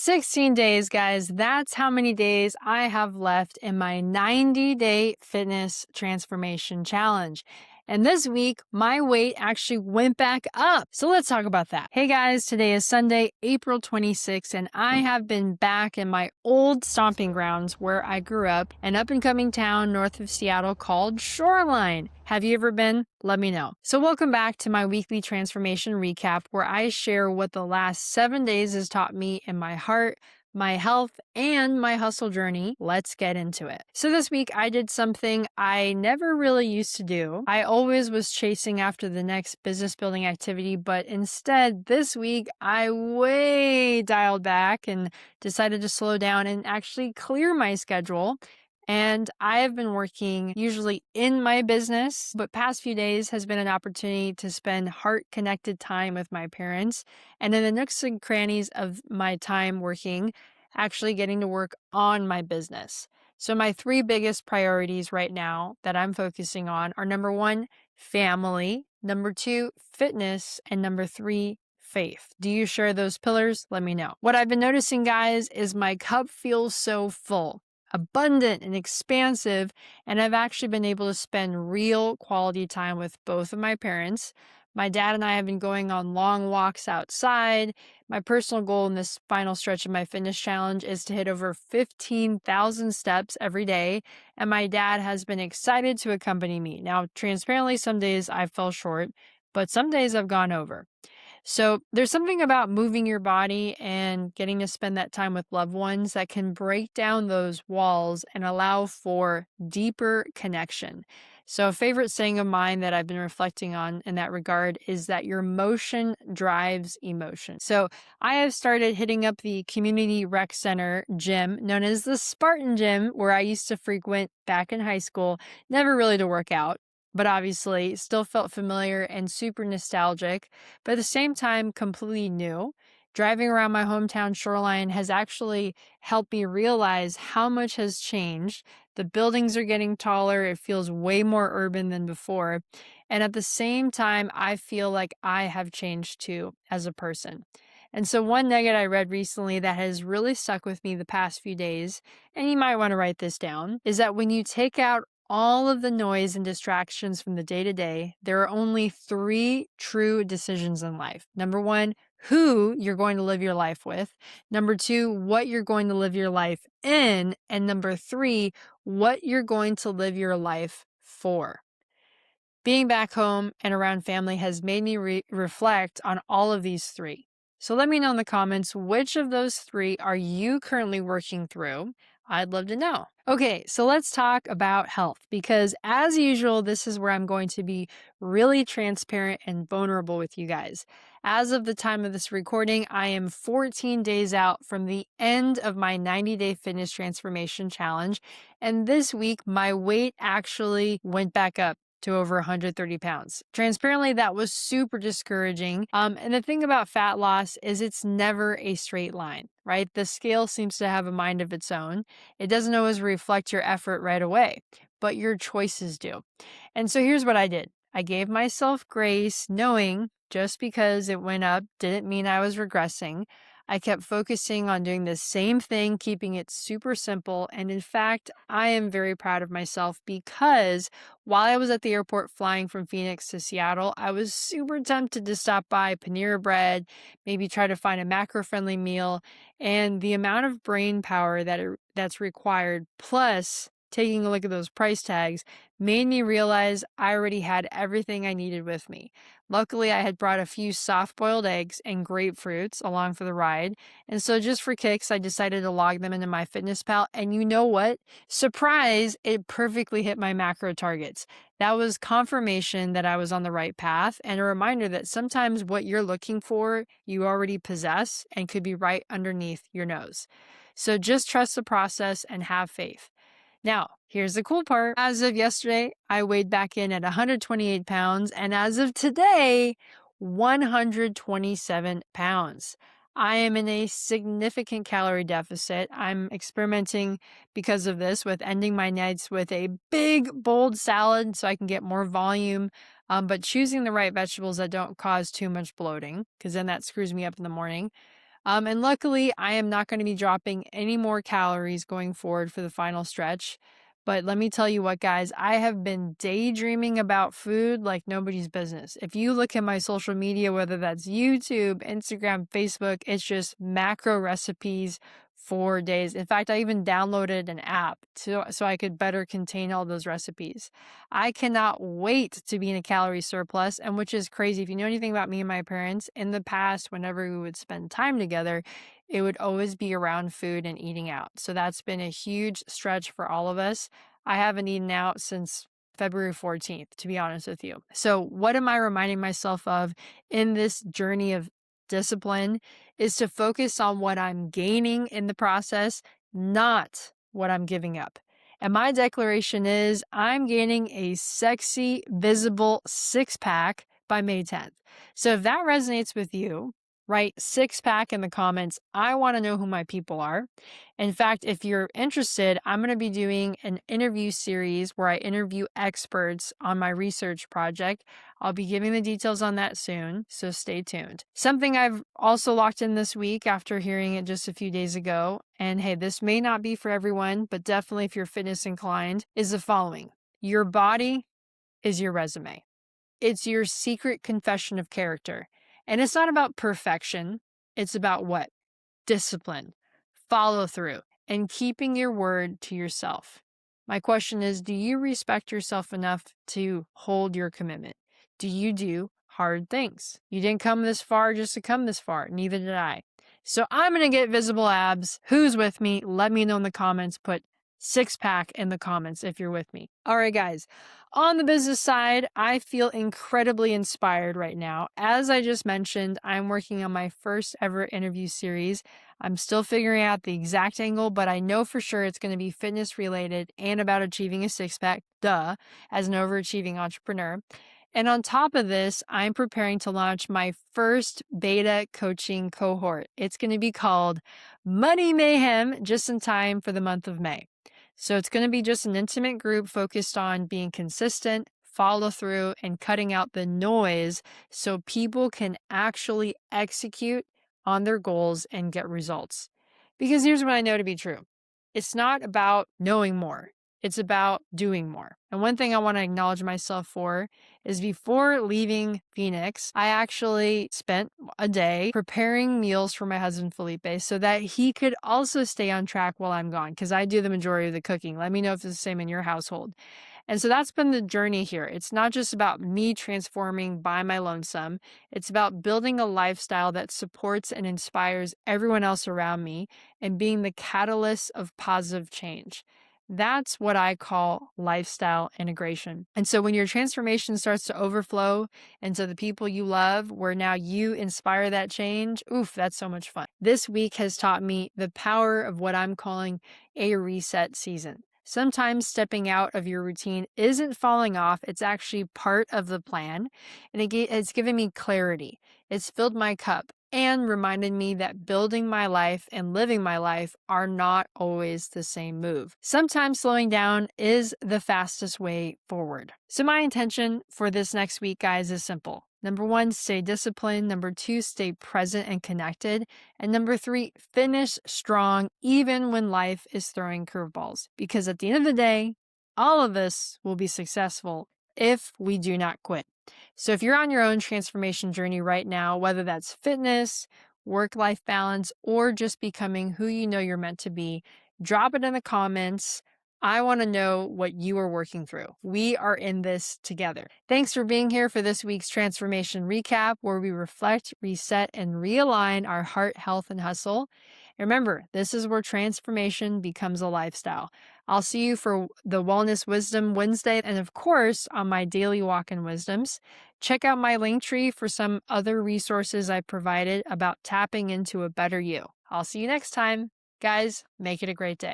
16 days, guys. That's how many days I have left in my 90-day fitness transformation challenge. And this week, my weight actually went back up. So let's talk about that. Hey guys, today is Sunday, April 26th, and I have been back in my old stomping grounds where I grew up, an up-and-coming town north of Seattle called Shoreline. Have you ever been? Let me know. So welcome back to my weekly transformation recap where I share what the last 7 days has taught me in my heart, my health, and my hustle journey. Let's get into it. So this week I did something I never really used to do. I always was chasing after the next business building activity, but instead this week I way dialed back and decided to slow down and actually clear my schedule. And I have been working usually in my business, but past few days has been an opportunity to spend heart-connected time with my parents. And in the nooks and crannies of my time working, actually getting to work on my business. So my three biggest priorities right now that I'm focusing on are number one, family, number two, fitness, and number three, faith. Do you share those pillars? Let me know. What I've been noticing, guys, is my cup feels so full, abundant and expansive, and I've actually been able to spend real quality time with both of my parents. My dad and I have been going on long walks outside. My personal goal in this final stretch of my fitness challenge is to hit over 15,000 steps every day, and my dad has been excited to accompany me. Now, transparently, some days I fell short, but some days I've gone over. So there's something about moving your body and getting to spend that time with loved ones that can break down those walls and allow for deeper connection. So a favorite saying of mine that I've been reflecting on in that regard is that your motion drives emotion. So I have started hitting up the community rec center gym known as the Spartan Gym, where I used to frequent back in high school, never really to work out, but obviously still felt familiar and super nostalgic, but at the same time, completely new. Driving around my hometown Shoreline has actually helped me realize how much has changed. The buildings are getting taller. It feels way more urban than before. And at the same time, I feel like I have changed too as a person. And so one nugget I read recently that has really stuck with me the past few days, and you might want to write this down, is that when you take out all of the noise and distractions from the day-to-day, there are only three true decisions in life. Number one, who you're going to live your life with. Number two, what you're going to live your life in. And number three, what you're going to live your life for. Being back home and around family has made me reflect on all of these three. So let me know in the comments, which of those three are you currently working through? I'd love to know. Okay, so let's talk about health, because as usual, this is where I'm going to be really transparent and vulnerable with you guys. As of the time of this recording, I am 14 days out from the end of my 90-day fitness transformation challenge. And this week, my weight actually went back up to over 130 pounds. Transparently, that was super discouraging. And the thing about fat loss is it's never a straight line, right? The scale seems to have a mind of its own. It doesn't always reflect your effort right away, but your choices do. And so here's what I did. I gave myself grace, knowing just because it went up didn't mean I was regressing. I kept focusing on doing the same thing, keeping it super simple. And in fact, I am very proud of myself because while I was at the airport flying from Phoenix to Seattle, I was super tempted to stop by Panera Bread, maybe try to find a macro-friendly meal. And the amount of brain power that's required, plus taking a look at those price tags, made me realize I already had everything I needed with me. Luckily, I had brought a few soft-boiled eggs and grapefruits along for the ride. And so just for kicks, I decided to log them into MyFitnessPal. And you know what? Surprise, it perfectly hit my macro targets. That was confirmation that I was on the right path, and a reminder that sometimes what you're looking for, you already possess and could be right underneath your nose. So just trust the process and have faith. Now, here's the cool part. As of yesterday, I weighed back in at 128 pounds, and as of today, 127 pounds. I am in a significant calorie deficit. I'm experimenting because of this with ending my nights with a big, bold salad so I can get more volume, but choosing the right vegetables that don't cause too much bloating, because then that screws me up in the morning. And luckily, I am not going to be dropping any more calories going forward for the final stretch. But let me tell you what, guys, I have been daydreaming about food like nobody's business. If you look at my social media, whether that's YouTube, Instagram, Facebook, it's just macro recipes for days. In fact, I even downloaded an app so I could better contain all those recipes. I cannot wait to be in a calorie surplus, and which is crazy. If you know anything about me and my parents, in the past, whenever we would spend time together, it would always be around food and eating out. So that's been a huge stretch for all of us. I haven't eaten out since February 14th, to be honest with you. So, what am I reminding myself of in this journey of discipline is to focus on what I'm gaining in the process, not what I'm giving up. And my declaration is I'm gaining a sexy, visible six pack by May 10th. So if that resonates with you, write six pack in the comments. I want to know who my people are. In fact, if you're interested, I'm going to be doing an interview series where I interview experts on my research project. I'll be giving the details on that soon, so stay tuned. Something I've also locked in this week after hearing it just a few days ago, and hey, this may not be for everyone, but definitely if you're fitness inclined, is the following. Your body is your resume. It's your secret confession of character. And it's not about perfection. It's about what? Discipline, follow through, and keeping your word to yourself. My question is, do you respect yourself enough to hold your commitment? Do you do hard things? You didn't come this far just to come this far. Neither did I. So I'm going to get visible abs. Who's with me? Let me know in the comments. Put six pack in the comments if you're with me. All right, guys. On the business side, I feel incredibly inspired right now. As I just mentioned, I'm working on my first ever interview series. I'm still figuring out the exact angle, but I know for sure it's going to be fitness related and about achieving a six pack, duh, as an overachieving entrepreneur. And on top of this, I'm preparing to launch my first beta coaching cohort. It's going to be called Money Mei-Hem, just in time for the month of May. So it's going to be just an intimate group focused on being consistent, follow through, and cutting out the noise so people can actually execute on their goals and get results. Because here's what I know to be true. It's not about knowing more. It's about doing more. And one thing I want to acknowledge myself for is before leaving Phoenix, I actually spent a day preparing meals for my husband, Felipe, so that he could also stay on track while I'm gone, because I do the majority of the cooking. Let me know if it's the same in your household. And so that's been the journey here. It's not just about me transforming by my lonesome. It's about building a lifestyle that supports and inspires everyone else around me and being the catalyst of positive change. That's what I call lifestyle integration. And so when your transformation starts to overflow into the people you love, where now you inspire that change, oof, that's so much fun. This week has taught me the power of what I'm calling a reset season. Sometimes stepping out of your routine isn't falling off. It's actually part of the plan. And it's given me clarity. It's filled my cup and reminded me that building my life and living my life are not always the same move. Sometimes slowing down is the fastest way forward. So my intention for this next week, guys, is simple. Number 1, stay disciplined. Number 2, stay present and connected. And number 3, finish strong even when life is throwing curveballs. Because at the end of the day, all of us will be successful if we do not quit. So if you're on your own transformation journey right now, whether that's fitness, work-life balance, or just becoming who you know you're meant to be, drop it in the comments. I want to know what you are working through. We are in this together. Thanks for being here for this week's transformation recap, where we reflect, reset, and realign our heart, health, and hustle. And remember, this is where transformation becomes a lifestyle. I'll see you for the Wellness Wisdom Wednesday, and of course, on my daily walk-in wisdoms. Check out my link tree for some other resources I provided about tapping into a better you. I'll see you next time. Guys, make it a great day.